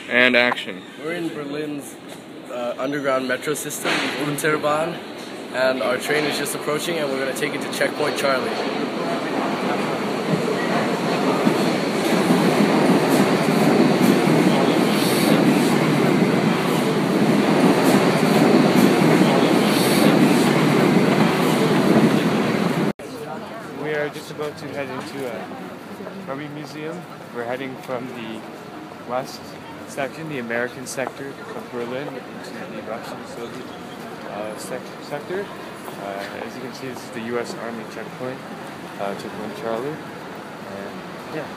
And action. We're in Berlin's underground metro system, the Unterbahn, and our train is just approaching and we're going to take it to Checkpoint Charlie. We are just about to head into a Army Museum. We're heading from the west section, the American sector of Berlin, into the Russian-Soviet sector. As you can see, this is the U.S. Army checkpoint, Checkpoint Charlie. And yeah.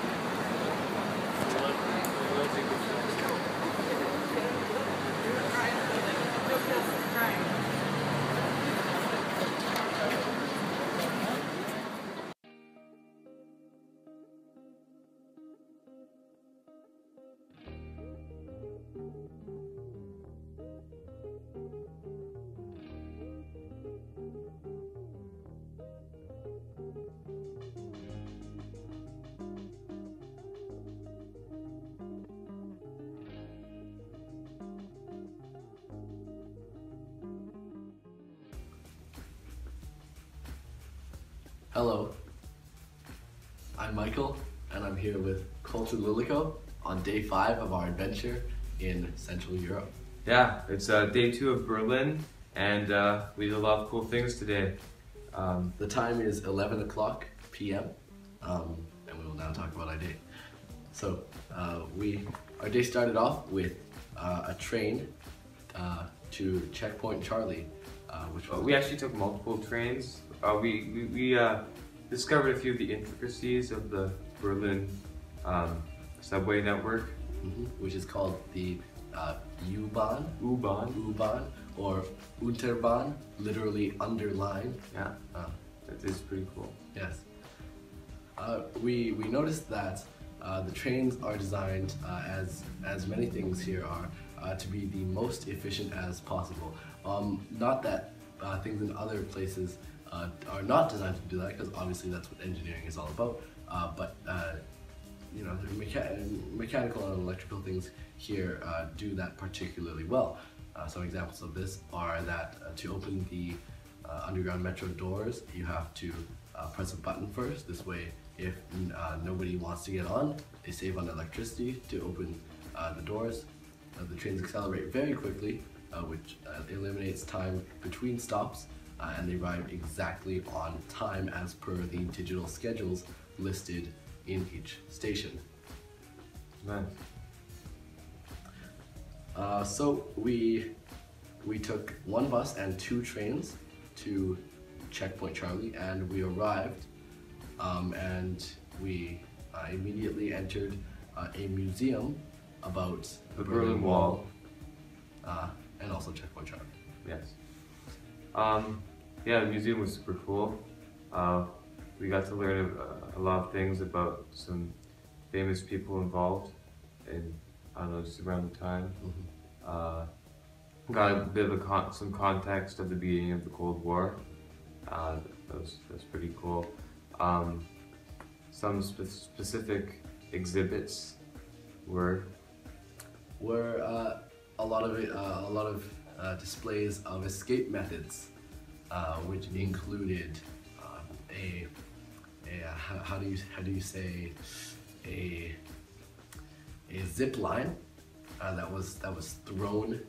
Hello, I'm Michael, and I'm here with Colt and Lilico on day 5 of our adventure in Central Europe. Yeah, it's day 2 of Berlin, and we did a lot of cool things today. The time is 11 o'clock p.m., and we will now talk about our day. So, our day started off with a train to Checkpoint Charlie, which was... We actually took multiple trains. We discovered a few of the intricacies of the Berlin subway network, which is called the U-Bahn, U-Bahn, or Unterbahn, literally underline. Yeah, that is pretty cool. Yes. We noticed that the trains are designed, as many things here are, to be the most efficient as possible. Not that things in other places are not designed to do that, because obviously that's what engineering is all about. But you know, the mechanical and electrical things here do that particularly well. Some examples of this are that to open the underground metro doors, you have to press a button first. This way, if nobody wants to get on, they save on electricity to open the doors. The trains accelerate very quickly, which eliminates time between stops, and they arrive exactly on time as per the digital schedules listed in each station. Nice. So we took one bus and 2 trains to Checkpoint Charlie, and we arrived, and we immediately entered a museum about the Berlin Wall, and also Checkpoint Charlie. Yes. Yeah, the museum was super cool. We got to learn a lot of things about some famous people involved in, I don't know, just around the time. Got a bit of some context of the beginning of the Cold War. That's pretty cool. Some specific exhibits were a lot of displays of escape methods, which included how do you say a zip line that was thrown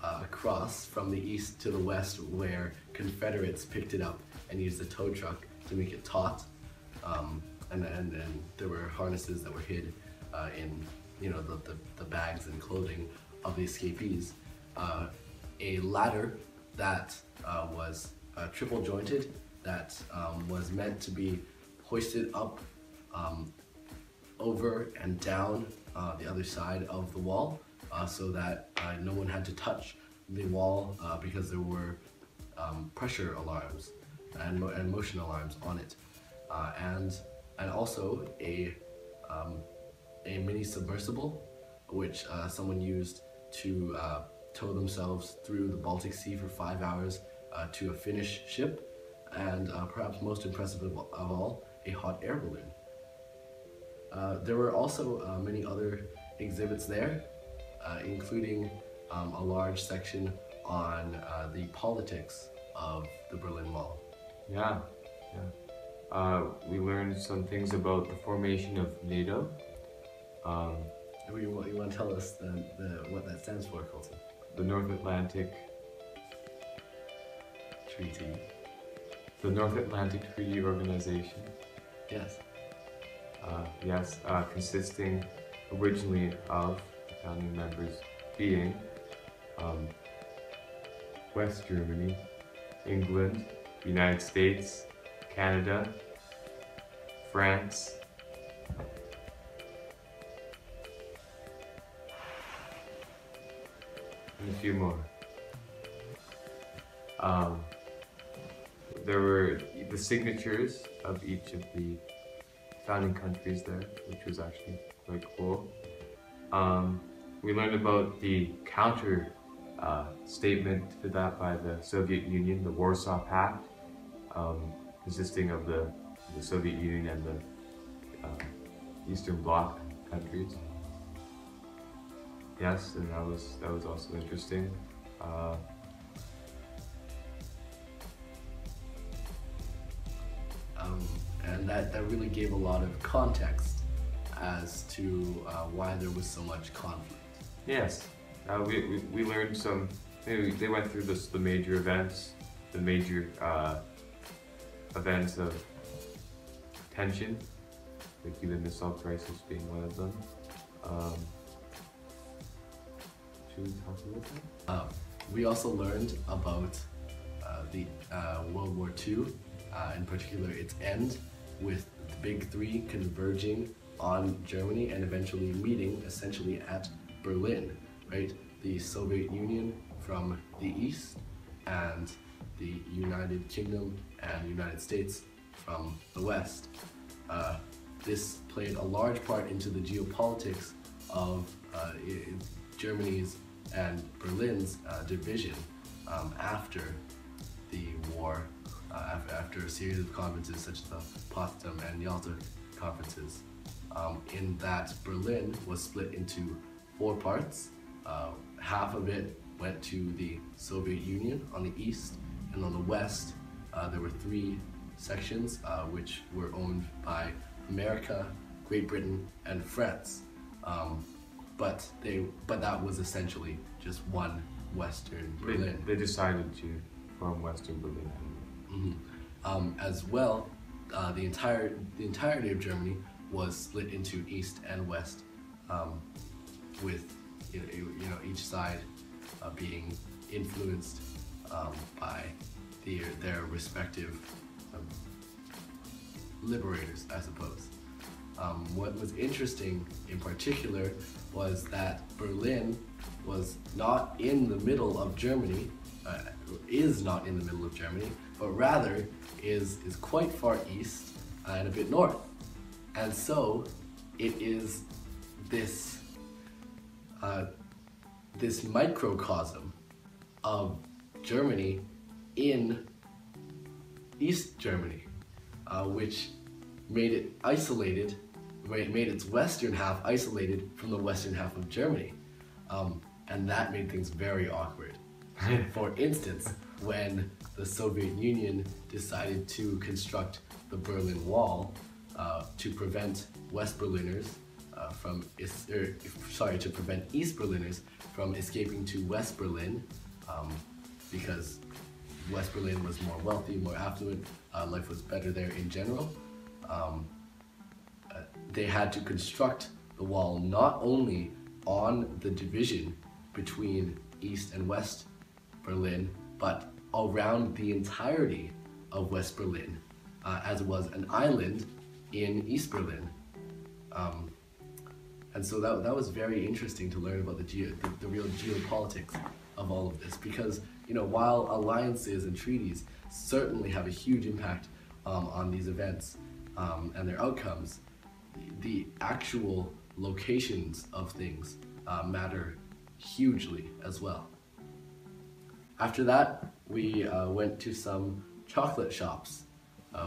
across from the east to the west, where Confederates picked it up and used a tow truck to make it taut, and there were harnesses that were hid in the bags and clothing of the escapees. A ladder that was triple jointed, that was meant to be hoisted up over and down the other side of the wall, so that no one had to touch the wall because there were pressure alarms and motion alarms on it, and also a mini submersible, which someone used to tow themselves through the Baltic Sea for 5 hours to a Finnish ship, and perhaps most impressive of all, a hot air balloon. There were also many other exhibits there, including a large section on the politics of the Berlin Wall. Yeah. We learned some things about the formation of NATO. You want to tell us what that stands for, Colton? The North Atlantic Treaty. The North Atlantic Treaty Organization. Yes. Consisting originally of the founding members being West Germany, England, United States, Canada, France, and a few more. There were the signatures of each of the founding countries there, which was actually quite cool. We learned about the counter statement to that by the Soviet Union, the Warsaw Pact, consisting of the Soviet Union and the Eastern Bloc countries. Yes, and that was also interesting. And that really gave a lot of context as to why there was so much conflict. Yes, we learned some. They went through the major events, the major events of tension, the Cuban Missile Crisis being one of them. Should we talk about that? We also learned about the World War II, in particular its end, with the big three converging on Germany and eventually meeting essentially at Berlin, right? The Soviet Union from the east and the United Kingdom and United States from the west. This played a large part into the geopolitics of Germany's and Berlin's division after the war, after a series of conferences such as the Potsdam and Yalta conferences, in that Berlin was split into 4 parts. Half of it went to the Soviet Union on the east, and on the west there were 3 sections which were owned by America, Great Britain, and France. But that was essentially just one Western Berlin. They decided to form Western Berlin. Mm-hmm. As well, the entirety of Germany was split into east and west, with each side being influenced by their respective liberators, I suppose. What was interesting in particular was that Berlin was not in the middle of Germany, is not in the middle of Germany, but rather is quite far east and a bit north. And so it is this microcosm of Germany in East Germany, which made it isolated, made its western half isolated from the western half of Germany. And that made things very awkward. For instance, when the Soviet Union decided to construct the Berlin Wall to prevent West Berliners to prevent East Berliners from escaping to West Berlin, because West Berlin was more wealthy, more affluent, life was better there in general. They had to construct the wall not only on the division between East and West Berlin, but around the entirety of West Berlin, as it was an island in East Berlin. And so that was very interesting to learn about the real geopolitics of all of this, because while alliances and treaties certainly have a huge impact on these events and their outcomes, the actual locations of things matter hugely as well. After that, we went to some chocolate shops,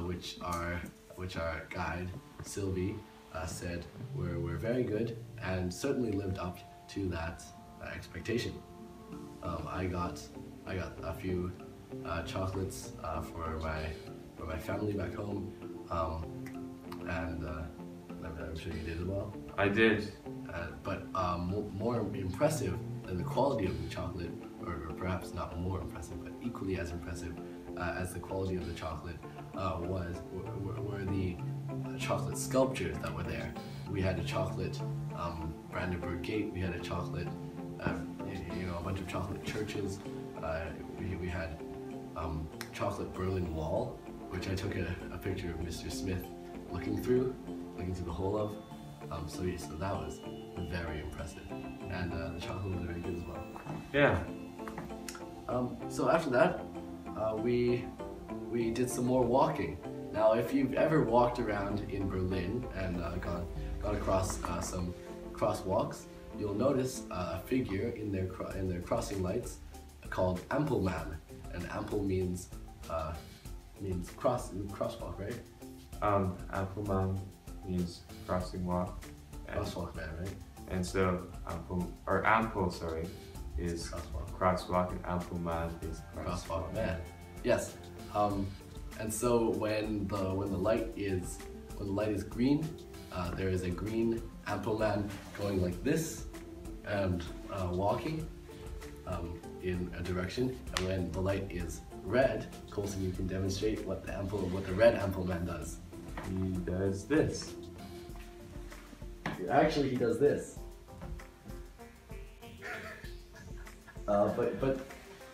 which our guide Sylvie said were very good and certainly lived up to that expectation. I got a few chocolates for my family back home, and I'm sure you did as well. I did. But more impressive than the quality of the chocolate, or perhaps not more impressive, but equally as impressive as the quality of the chocolate, were the chocolate sculptures that were there. We had a chocolate Brandenburg Gate. We had a chocolate, a bunch of chocolate churches. We had chocolate Berlin Wall, which I took a picture of Mr. Smith looking through the whole of. So that was very impressive, and the chocolate was very good as well. Yeah. So after that, we did some more walking. Now, if you've ever walked around in Berlin and gone across some crosswalks, you'll notice a figure in their crossing lights called Ampelmann, and Ampel means crosswalk, right? Ampelmann means crossing walk. Crosswalk man, right? And so Ampel, sorry, is crosswalk, and Ampelmann is crosswalk man. Yes. And so when the light is green, there is a green Ampelmann going like this and walking in a direction. And when the light is red, Colson, you can demonstrate what the red Ampelmann does. He does this. Actually, he does this. But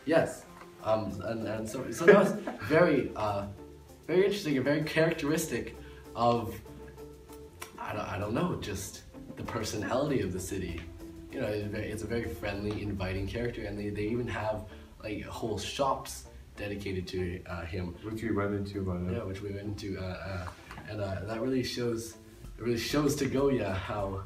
yes, and so that was very interesting and very characteristic of I don't know, just the personality of the city. It's a very friendly, inviting character, and they even have like whole shops dedicated to him, which we went into. Yeah, which we went into, and that really shows. It really shows to Goya how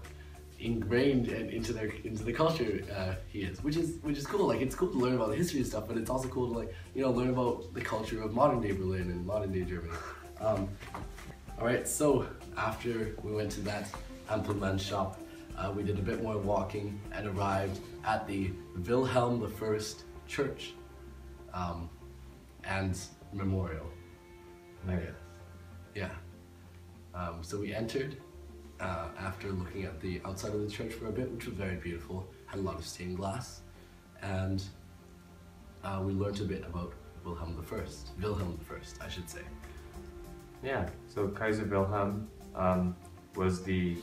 ingrained into the culture he is, which is cool. Like, it's cool to learn about the history and stuff, but it's also cool to learn about the culture of modern day Berlin and modern day Germany. All right, so after we went to that Ampelmann shop, we did a bit more walking and arrived at the Wilhelm I Church and Memorial. I guess. Yeah. So we entered after looking at the outside of the church for a bit, which was very beautiful, had a lot of stained glass, and we learned a bit about Wilhelm I, I should say. Yeah, so Kaiser Wilhelm was the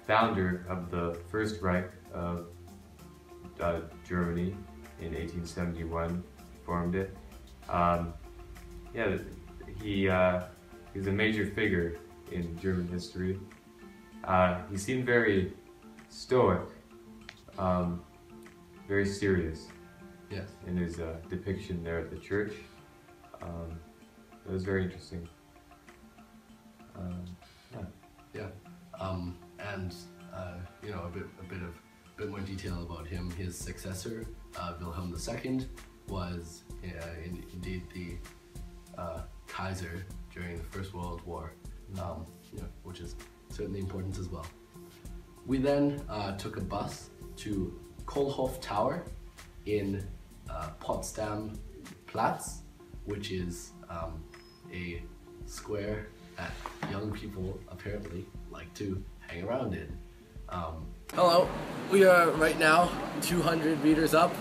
founder of the First Reich of Germany in 1871, formed it. He's a major figure in German history. He seemed very stoic, very serious. Yes. In his depiction there at the church. It was very interesting. Yeah. And a bit more detail about him. His successor, Wilhelm II, was indeed the Kaiser during the First World War, which is certainly important as well. We then took a bus to Kohlhof Tower in Potsdam Platz, which is a square that young people apparently like to hang around in. Hello, we are right now 200 meters up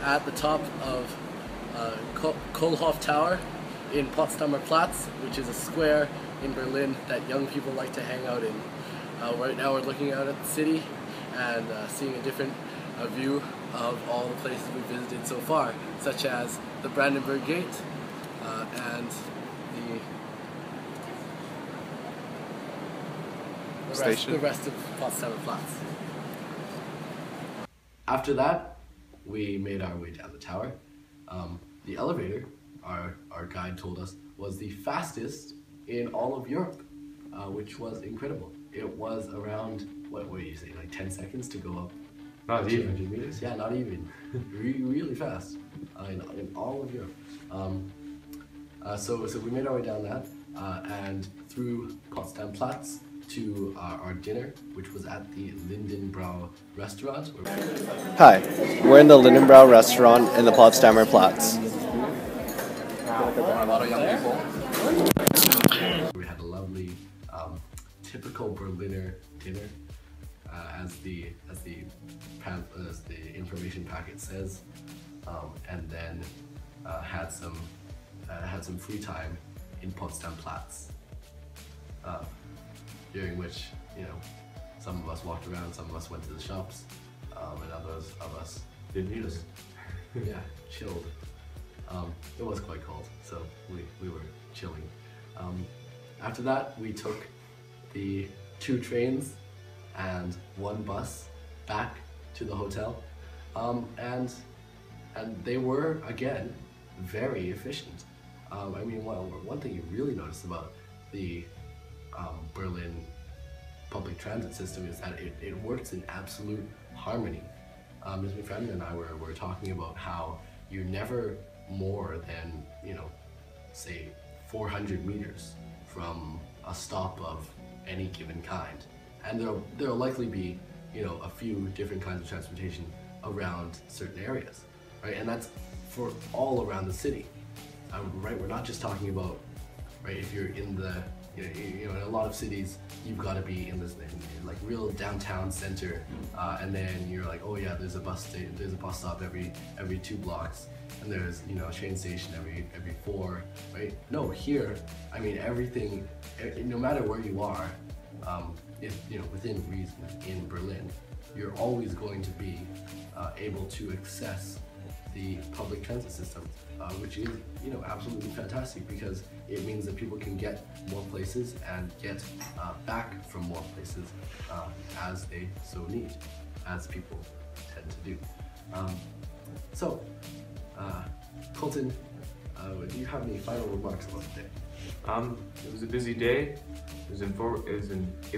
at the top of Kohlhof Tower in Potsdamer Platz, which is a square in Berlin that young people like to hang out in. Right now we're looking out at the city and seeing a different view of all the places we visited so far, such as the Brandenburg Gate and the rest of Potsdamer Platz. After that, we made our way down the tower. The elevator, our guide told us, was the fastest in all of Europe, which was incredible. It was around, what do you say, like 10 seconds to go up Not 200 even. meters? Yeah, not even. Really fast in all of Europe. So we made our way down that and through Potsdam Platz to our dinner, which was at the Lindenbrau restaurant. Hi, we're in the Lindenbrau restaurant in the Potsdamer Platz. A lot of young people. We had a lovely, typical Berliner dinner, as the information packet says, and then had some free time in Potsdam Platz, during which, you know, some of us walked around, some of us went to the shops, and others of us Did news. yeah, chilled. It was quite cold, so we were chilling. After that, we took the 2 trains and 1 bus back to the hotel, and they were again very efficient. I mean, one thing you really notice about the Berlin public transit system is that it works in absolute harmony. As my friend and I were talking about how you're never more than, you know, say 400 meters from a stop of any given kind, and there'll likely be, you know, a few different kinds of transportation around certain areas, right? And that's for all around the city, right? We're not just talking about, right, if you're in the, you know, in a lot of cities, you've got to be in this like real downtown center, and then you're like, oh yeah, there's a bus stop every 2 blocks, and there's, you know, a train station every 4, right? No, here, I mean, everything, no matter where you are, if, you know, within reason in Berlin, you're always going to be able to access the public transit system, which is, you know, absolutely fantastic, because it means that people can get more places and get back from more places as they so need, as people tend to do. Colton, do you have any final remarks about the day? It was a busy day. It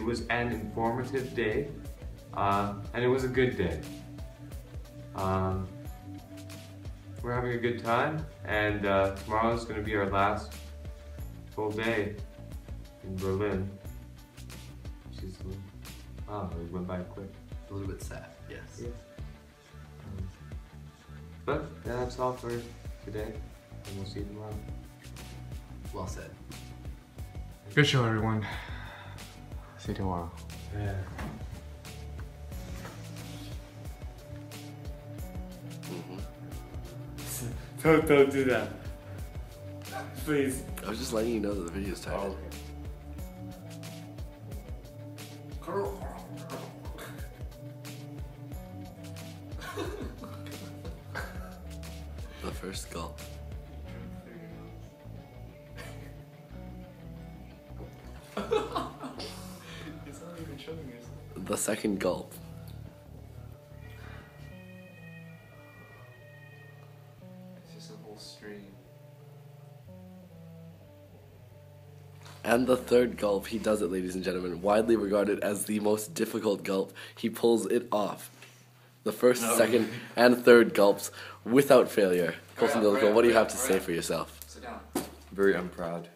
was an informative day, and it was a good day. We're having a good time, and tomorrow is going to be our last full day in Berlin. Wow, it went by quick. A little bit sad, yes. But yeah, that's all for today, and we'll see you tomorrow. Well said. Good show, everyone. See you tomorrow. Yeah. Don't do that. Please. I was just letting you know that the video is started. Oh, The first gulp. It's not even showing us. The second gulp. Stream. And the third gulp, he does it, ladies and gentlemen, widely regarded as the most difficult gulp. He pulls it off. The first, second, and third gulps without failure. Colton Dillico, what do you have to say for yourself? Sit down. Very unproud.